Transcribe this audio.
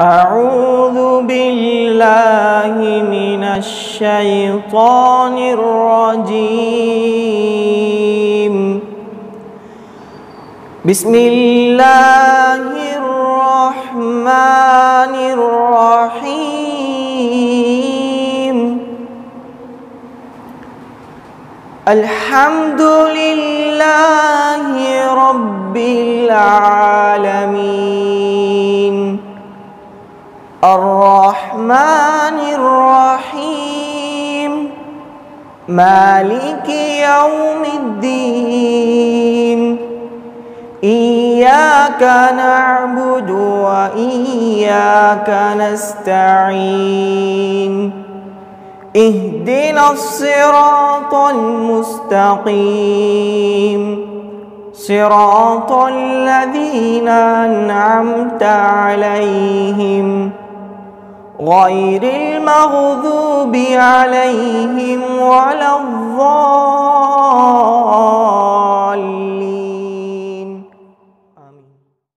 أعوذ بالله من الشيطان الرجيم. بسم الله الرحمن الرحيم. الحمد لله رب العالمين، الرحمن الرحيم، مالك يوم الدين. إياك نعبد وإياك نستعين. اهدنا الصراط المستقيم، صراط الذين أنعمت عليهم غير المغضوب عليهم ولا الضالين.